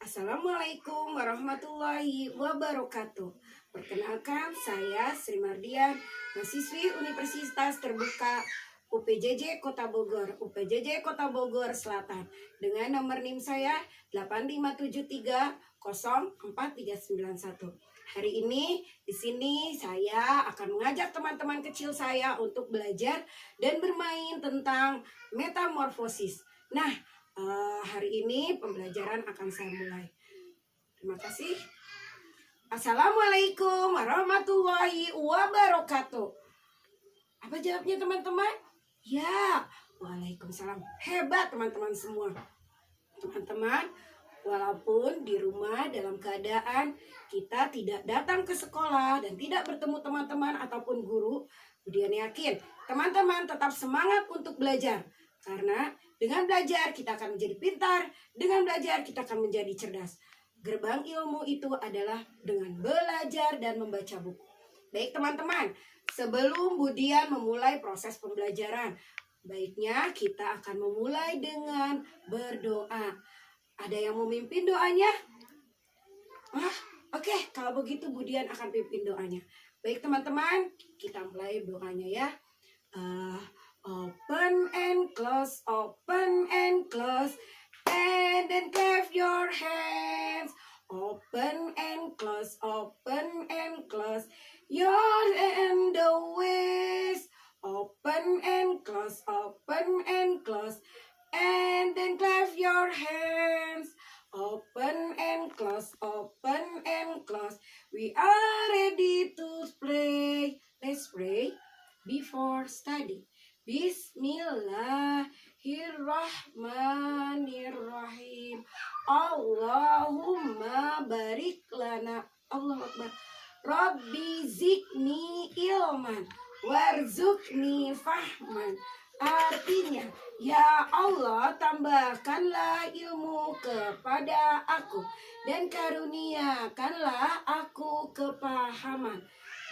Assalamualaikum warahmatullahi wabarakatuh. Perkenalkan, saya Sri Mardian, mahasiswi Universitas Terbuka UPJJ Kota Bogor, UPJJ Kota Bogor Selatan, dengan nomor NIM saya 85730431. Hari ini di sini saya akan mengajak teman-teman kecil saya untuk belajar dan bermain tentang metamorfosis. Nah, hari ini pembelajaran akan saya mulai. Terima kasih. Assalamualaikum warahmatullahi wabarakatuh. Apa jawabnya teman-teman? Ya, waalaikumsalam. Hebat teman-teman semua. Teman-teman, walaupun di rumah dalam keadaan kita tidak datang ke sekolah dan tidak bertemu teman-teman ataupun guru, Budian yakin teman-teman tetap semangat untuk belajar. Karena dengan belajar kita akan menjadi pintar, dengan belajar kita akan menjadi cerdas. Gerbang ilmu itu adalah dengan belajar dan membaca buku. Baik teman-teman, sebelum Budian memulai proses pembelajaran, baiknya kita akan memulai dengan berdoa. Ada yang mau mimpin doanya? Oke, kalau begitu Budian akan pimpin doanya. Baik teman-teman, kita mulai doanya ya. Open and close, and then clap your hands. Open and close, your and the waist. Open and close, and then clap your hands. Open and close, we are ready to play. Let's pray before study. Bismillahirrahmanirrahim. Allahumma barik lana. Allahu Akbar. Rabbi zikni ilman warzuqni fahman. Artinya, ya Allah, tambahkanlah ilmu kepada aku dan karuniakanlah aku kepahaman.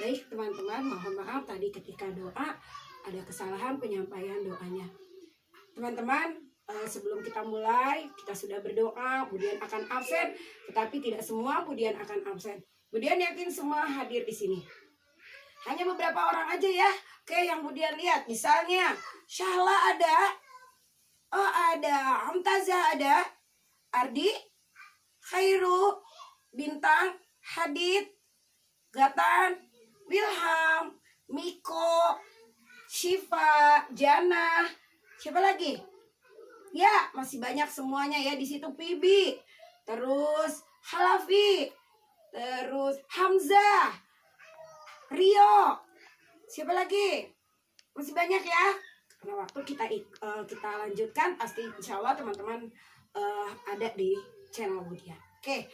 Baik teman-teman, mohon maaf tadi ketika doa ada kesalahan penyampaian doanya. Teman-teman, sebelum kita mulai, kita sudah berdoa, Budian akan absen, tetapi tidak semua Budian akan absen. Budian yakin semua hadir di sini. Hanya beberapa orang aja ya. Oke, yang Budian lihat, misalnya Syahla ada, ada, Hamtazah ada, Ardi, Khairu, Bintang, Hadid, Gatan, Wilham, Miko, Syifa, Jana, siapa lagi? Ya, masih banyak semuanya ya di situ. Pibi, terus Halafi, terus Hamzah, Rio, siapa lagi? Masih banyak ya. Karena waktu kita lanjutkan, pasti insya Allah teman-teman ada di channel Budian. Oke.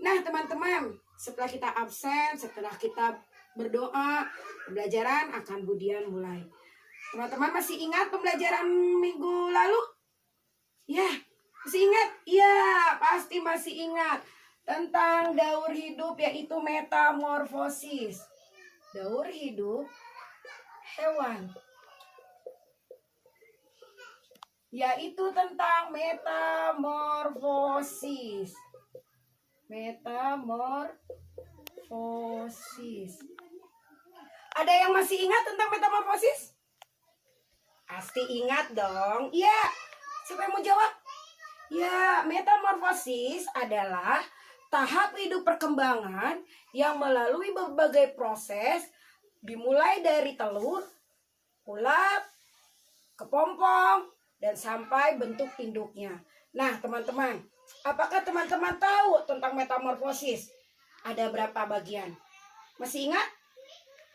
Nah teman-teman, setelah kita absen, setelah kita berdoa, pembelajaran akan Budian mulai. Teman-teman masih ingat pembelajaran minggu lalu? Ya, masih ingat? Ya, pasti masih ingat. Tentang daur hidup, yaitu metamorfosis. Daur hidup hewan, yaitu tentang metamorfosis. Metamorfosis. Ada yang masih ingat tentang metamorfosis? Pasti ingat dong. Iya. Siapa yang mau jawab? Ya, metamorfosis adalah tahap hidup perkembangan yang melalui berbagai proses, dimulai dari telur, ulat, kepompong, dan sampai bentuk induknya. Nah, teman-teman, apakah teman-teman tahu tentang metamorfosis? Ada berapa bagian? Masih ingat?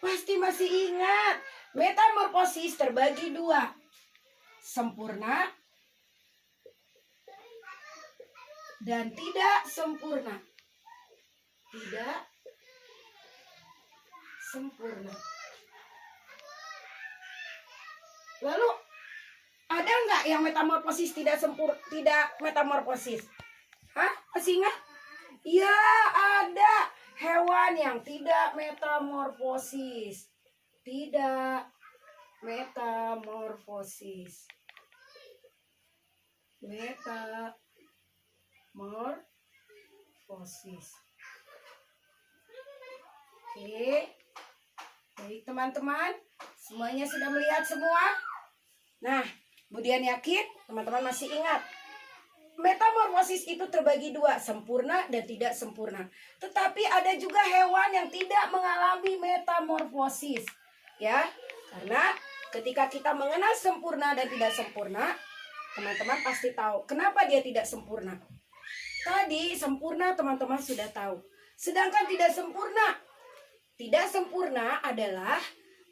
Pasti masih ingat. Metamorfosis terbagi dua. Sempurna dan tidak sempurna. Tidak sempurna. Lalu ada nggak yang metamorfosis tidak metamorfosis? Hah? Masih ingat? Ya, ada hewan yang tidak metamorfosis. Tidak metamorfosis. Metamorfosis. metamorfosis. Oke. Baik teman-teman, semuanya sudah melihat semua? Nah, kemudian yakin teman-teman masih ingat? Metamorfosis itu terbagi dua, sempurna dan tidak sempurna. Tetapi ada juga hewan yang tidak mengalami metamorfosis. Ya, karena ketika kita mengenal sempurna dan tidak sempurna, teman-teman pasti tahu kenapa dia tidak sempurna. Tadi sempurna teman-teman sudah tahu. Sedangkan tidak sempurna. Tidak sempurna adalah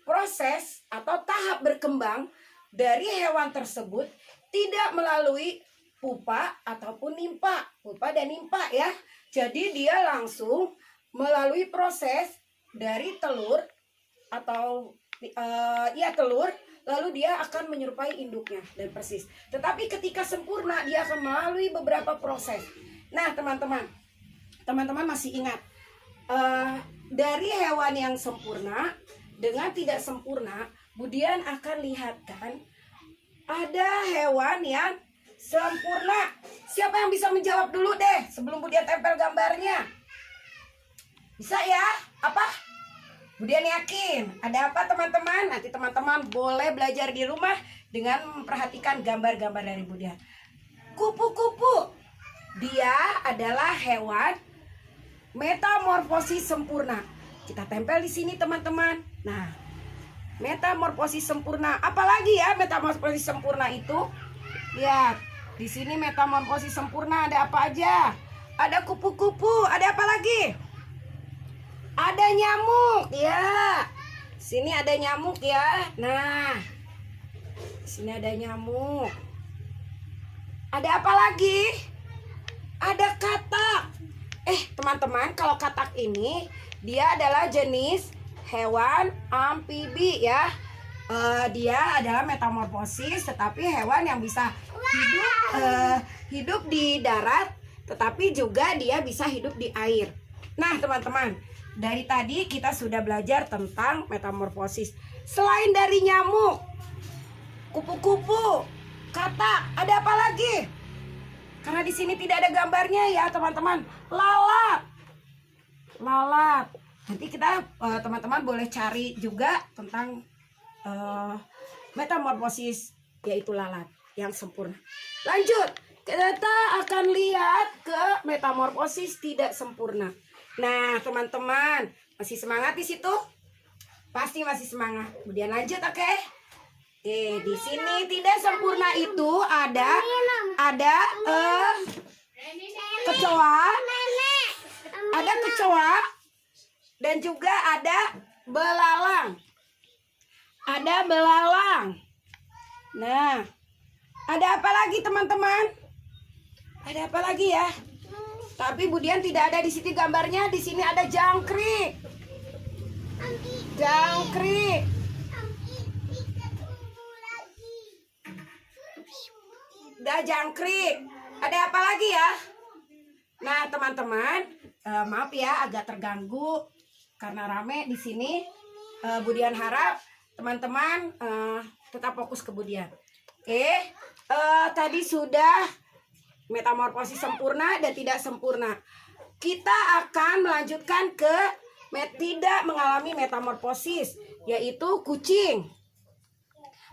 proses atau tahap berkembang dari hewan tersebut tidak melalui pupa ataupun nimpa. Pupa dan nimpa ya. Jadi dia langsung melalui proses dari telur atau telur, lalu dia akan menyerupai induknya dan persis. Tetapi ketika sempurna dia akan melalui beberapa proses. Nah teman-teman masih ingat dari hewan yang sempurna dengan tidak sempurna, Budian akan lihat kan ada hewan yang sempurna. Siapa yang bisa menjawab dulu deh sebelum Budian tempel gambarnya? Bisa ya? Apa? Budian yakin. Ada apa teman-teman? Nanti teman-teman boleh belajar di rumah dengan memperhatikan gambar-gambar dari Budian. Kupu-kupu. Dia adalah hewan metamorfosis sempurna. Kita tempel di sini teman-teman. Nah, metamorfosis sempurna. Apalagi ya metamorfosis sempurna itu? Lihat, di sini metamorfosis sempurna ada apa aja? Ada kupu-kupu. Ada apa lagi? Ada nyamuk. Ya, sini ada nyamuk ya. Nah, sini ada nyamuk. Ada apa lagi? Ada katak. Teman-teman, kalau katak ini dia adalah jenis hewan amfibi ya. Dia adalah metamorfosis, tetapi hewan yang bisa hidup di darat, tetapi juga dia bisa hidup di air. Nah, teman-teman, dari tadi kita sudah belajar tentang metamorfosis. Selain dari nyamuk, kupu-kupu, katak, ada apa lagi? Karena di sini tidak ada gambarnya ya teman-teman. Lalat. Lalat. Nanti kita teman-teman boleh cari juga tentang metamorfosis, yaitu lalat yang sempurna. Lanjut. Kita akan lihat ke metamorfosis tidak sempurna. Nah, teman-teman, masih semangat di situ? Pasti masih semangat. Kemudian lanjut, oke? Di sini tidak sempurna itu ada kecoa, ada kecoa, dan juga ada belalang. Ada belalang. Nah, ada apa lagi teman-teman? Ada apa lagi ya? Tapi Budian tidak ada di sini gambarnya. Di sini ada jangkrik. Jangkrik. Udah jangkrik. Ada apa lagi ya? Nah, teman-teman, maaf ya agak terganggu karena rame di sini. Budian harap teman-teman tetap fokus ke Budian. Oke, tadi sudah metamorfosis sempurna dan tidak sempurna. Kita akan melanjutkan ke tidak mengalami metamorfosis, yaitu kucing.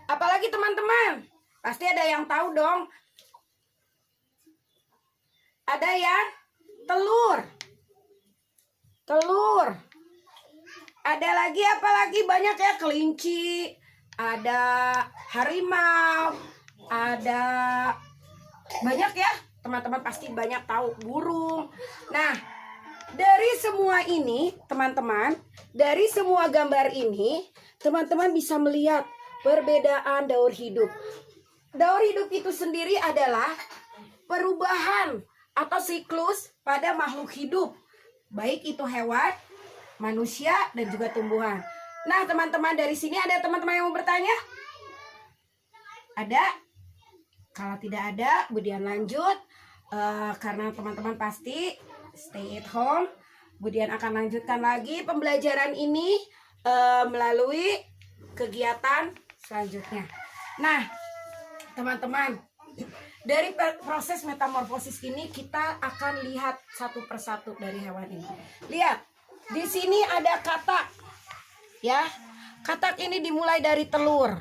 Apalagi teman-teman? Pasti ada yang tahu dong. Ada yang telur. Telur. Ada lagi apa lagi? Banyak ya, kelinci, ada harimau, ada banyak ya. Teman-teman pasti banyak tahu burung. Nah, dari semua ini, teman-teman, dari semua gambar ini, teman-teman bisa melihat perbedaan daur hidup. Daur hidup itu sendiri adalah perubahan atau siklus pada makhluk hidup, baik itu hewan, manusia, dan juga tumbuhan. Nah, teman-teman, dari sini ada teman-teman yang mau bertanya? Ada? Kalau tidak ada, Budian lanjut. Karena teman-teman pasti stay at home, Budian akan lanjutkan lagi pembelajaran ini melalui kegiatan selanjutnya. Nah, teman-teman, Dari proses metamorfosis ini kita akan lihat satu persatu dari hewan ini. Lihat, di sini ada katak. Ya, katak ini dimulai dari telur.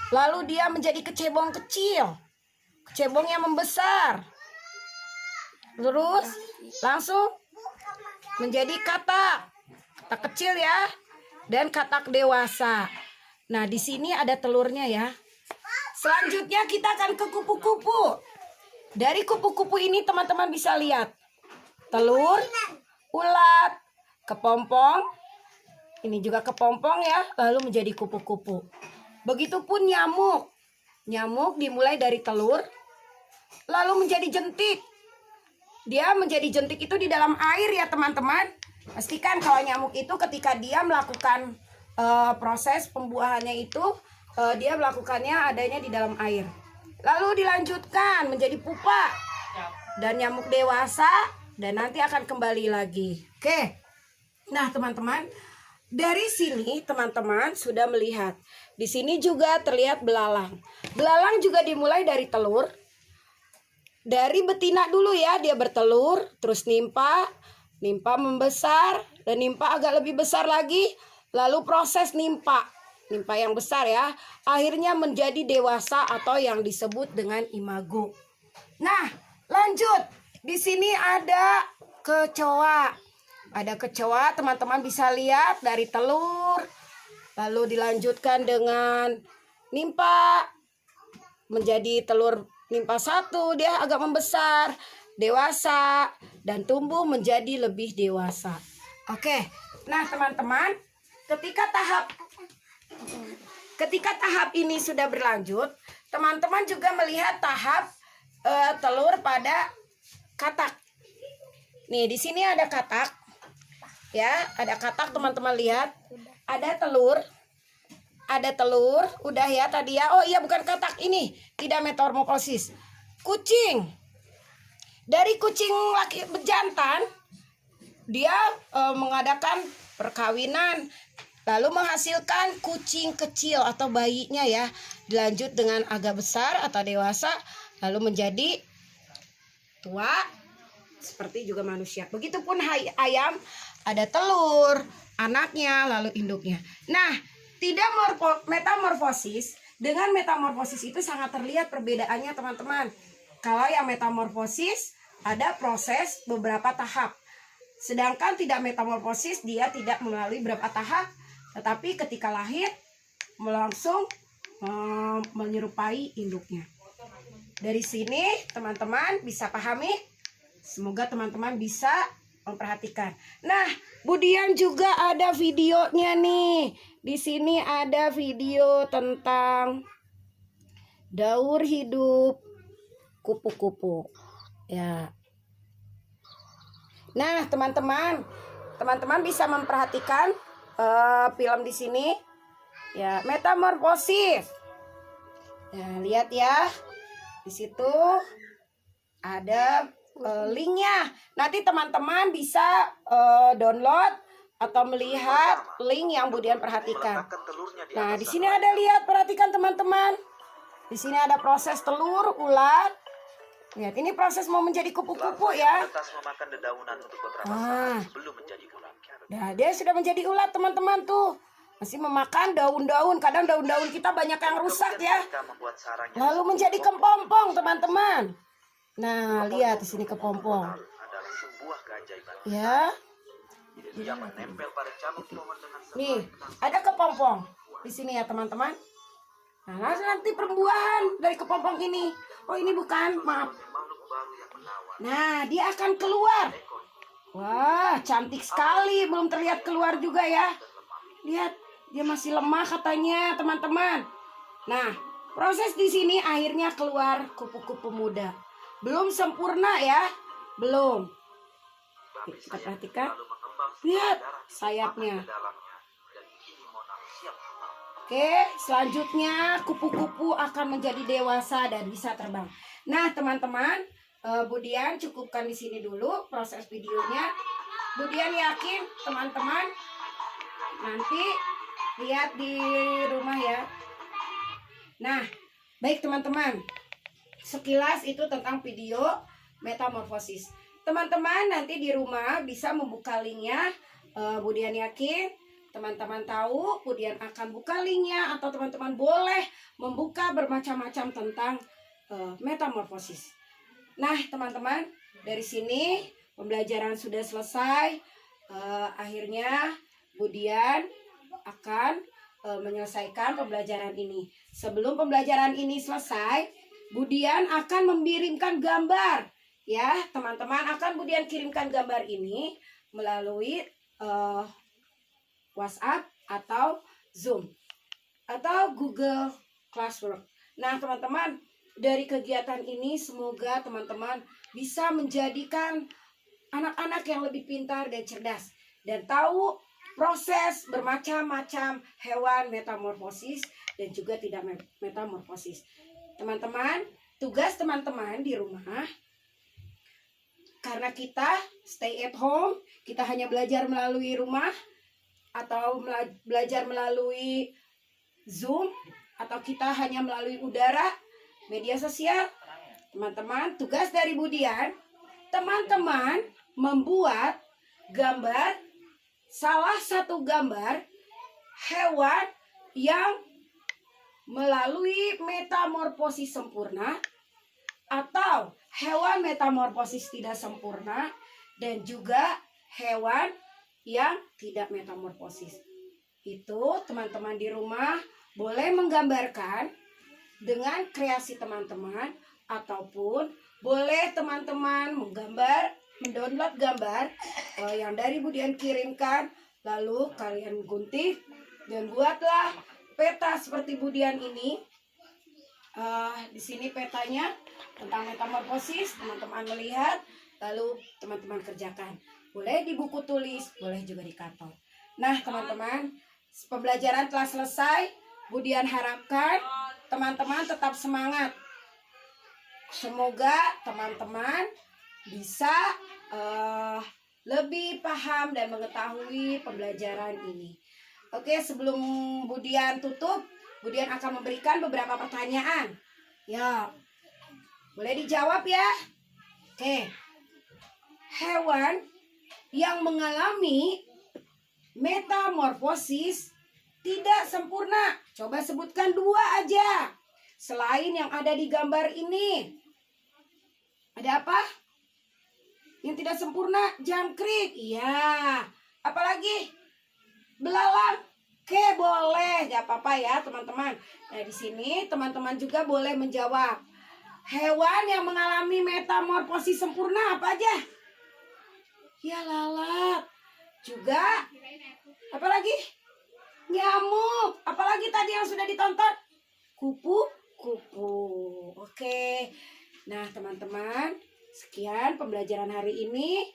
Lalu dia menjadi kecebong kecil. Kecebong yang membesar. Terus langsung menjadi katak. Katak kecil ya. Dan katak dewasa. Nah, di sini ada telurnya ya. Selanjutnya kita akan ke kupu-kupu. Dari kupu-kupu ini teman-teman bisa lihat telur, ulat, kepompong. Ini juga kepompong ya, lalu menjadi kupu-kupu. Begitupun nyamuk. Nyamuk dimulai dari telur, lalu menjadi jentik. Dia menjadi jentik itu di dalam air ya teman-teman. Pastikan kalau nyamuk itu ketika dia melakukan proses pembuahannya itu, dia melakukannya adanya di dalam air. Lalu dilanjutkan menjadi pupa dan nyamuk dewasa dan nanti akan kembali lagi. Oke. Nah, teman-teman, dari sini teman-teman sudah melihat. Di sini juga terlihat belalang. Belalang juga dimulai dari telur. Dari betina dulu ya, dia bertelur, terus nimpa membesar dan nimpa agak lebih besar lagi, lalu proses nimpa yang besar ya, akhirnya menjadi dewasa atau yang disebut dengan imago. Nah, lanjut. Di sini ada kecoa. Ada kecoa, teman-teman bisa lihat dari telur, lalu dilanjutkan dengan nimpa, menjadi telur nimpa satu, dia agak membesar, dewasa, dan tumbuh menjadi lebih dewasa. Oke, nah teman-teman, ketika tahap ini sudah berlanjut, teman-teman juga melihat tahap telur pada katak. Nih, di sini ada katak. Ya, ada katak teman-teman lihat. Ada telur. Udah ya tadi ya. Oh iya, bukan katak ini. Tidak metamorfosis. Kucing. Dari kucing laki bejantan, dia mengadakan perkawinan, lalu menghasilkan kucing kecil atau bayinya ya. Dilanjut dengan agak besar atau dewasa, lalu menjadi tua seperti juga manusia. Begitupun ayam, ada telur, anaknya, lalu induknya. Nah, tidak metamorfosis. Dengan metamorfosis itu sangat terlihat perbedaannya teman-teman. Kalau yang metamorfosis ada proses beberapa tahap. Sedangkan tidak metamorfosis dia tidak melalui beberapa tahap, tetapi ketika lahir langsung menyerupai induknya. Dari sini teman-teman bisa pahami. Semoga teman-teman bisa memperhatikan. Nah, kemudian juga ada videonya nih. Di sini ada video tentang daur hidup kupu-kupu. Ya. Nah, teman-teman bisa memperhatikan film di sini. Ya, metamorfosis. Nah, lihat ya. Di situ ada linknya. Nanti teman-teman bisa download atau melihat link yang Budian perhatikan. Nah, di sini ada lihat, perhatikan teman-teman. Di sini ada proses telur, ulat. Lihat, ini proses mau menjadi kupu-kupu ya. Nah, dia sudah menjadi ulat teman-teman tuh. Masih memakan daun-daun. Kadang daun-daun kita banyak yang rusak ya. Lalu menjadi kepompong teman-teman. Nah, lihat di sini kepompong. Ya. Nih, ada kepompong di sini ya teman-teman. Nah, nanti perempuan dari kepompong ini. Oh, ini bukan, maaf. Nah, dia akan keluar. Wah, cantik sekali. Belum terlihat keluar juga ya. Lihat, dia masih lemah katanya teman-teman. Nah, proses di sini akhirnya keluar kupu-kupu muda. Belum sempurna ya, belum. Kita perhatikan. Lihat sayapnya. Oke, selanjutnya kupu-kupu akan menjadi dewasa dan bisa terbang. Nah, teman-teman, Budian cukupkan di sini dulu proses videonya. Budian yakin teman-teman nanti lihat di rumah ya. Nah, baik teman-teman. sekilas itu tentang video metamorfosis. Teman-teman nanti di rumah bisa membuka linknya. Budian yakin teman-teman tahu, Budian akan buka linknya, atau teman-teman boleh membuka bermacam-macam tentang metamorfosis. Nah teman-teman, dari sini pembelajaran sudah selesai. Akhirnya Budian akan menyelesaikan pembelajaran ini. Sebelum pembelajaran ini selesai, Budian akan mengirimkan gambar. Ya, teman-teman akan Budian kirimkan gambar ini melalui WhatsApp atau Zoom atau Google Classroom. Nah, teman-teman, dari kegiatan ini semoga teman-teman bisa menjadikan anak-anak yang lebih pintar dan cerdas dan tahu proses bermacam-macam hewan metamorfosis dan juga tidak metamorfosis. Teman-teman, tugas teman-teman di rumah, karena kita stay at home, kita hanya belajar melalui rumah atau belajar melalui Zoom, atau kita hanya melalui udara, media sosial. Teman-teman, tugas dari Budian, teman-teman membuat gambar, salah satu gambar hewan yang melalui metamorfosis sempurna atau hewan metamorfosis tidak sempurna, dan juga hewan yang tidak metamorfosis. Itu teman-teman di rumah boleh menggambarkan dengan kreasi teman-teman, ataupun boleh teman-teman mendownload gambar yang dari Budian kirimkan, lalu kalian gunting dan buatlah peta seperti Budian ini. Di sini petanya tentang metamorfosis, teman-teman melihat, lalu teman-teman kerjakan. Boleh di buku tulis, boleh juga di karton. Nah teman-teman, pembelajaran telah selesai. Budian harapkan teman-teman tetap semangat. Semoga teman-teman bisa lebih paham dan mengetahui pembelajaran ini. Oke, sebelum Budian tutup, Budian akan memberikan beberapa pertanyaan. Ya, boleh dijawab ya. Oke, hewan yang mengalami metamorfosis tidak sempurna, coba sebutkan 2 aja selain yang ada di gambar ini. Ada apa yang tidak sempurna? Jangkrik, iya. Apalagi? Belalang. Oke, boleh, gak apa-apa ya teman-teman. Nah di sini teman-teman juga boleh menjawab. Hewan yang mengalami metamorfosis sempurna apa aja? Ya, lalat. Juga apalagi? Nyamuk. Apalagi tadi yang sudah ditonton? Kupu-kupu. Oke. Nah teman-teman, sekian pembelajaran hari ini.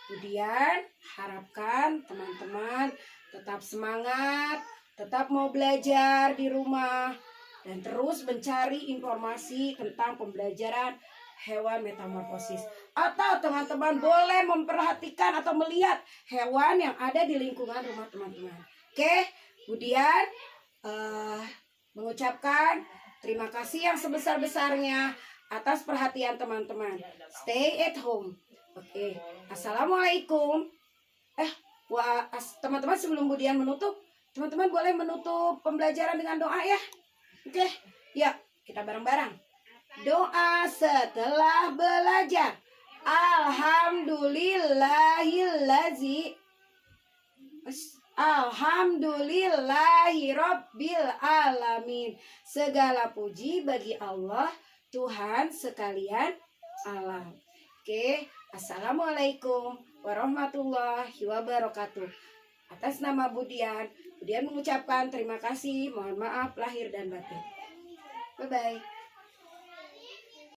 Kemudian harapkan teman-teman tetap semangat, tetap mau belajar di rumah, dan terus mencari informasi tentang pembelajaran hewan metamorfosis. Atau teman-teman boleh memperhatikan atau melihat hewan yang ada di lingkungan rumah teman-teman. Oke, kemudian mengucapkan terima kasih yang sebesar-besarnya atas perhatian teman-teman. Stay at home. Oke, assalamualaikum. Teman-teman sebelum Budian menutup, teman-teman boleh menutup pembelajaran dengan doa ya. Oke, yuk kita bareng-bareng. Doa setelah belajar. Alhamdulillahirabbil alamin. Segala puji bagi Allah, Tuhan sekalian alam. Oke, assalamualaikum warahmatullahi wabarakatuh. Atas nama Budian mengucapkan terima kasih. Mohon maaf lahir dan batin. Bye-bye.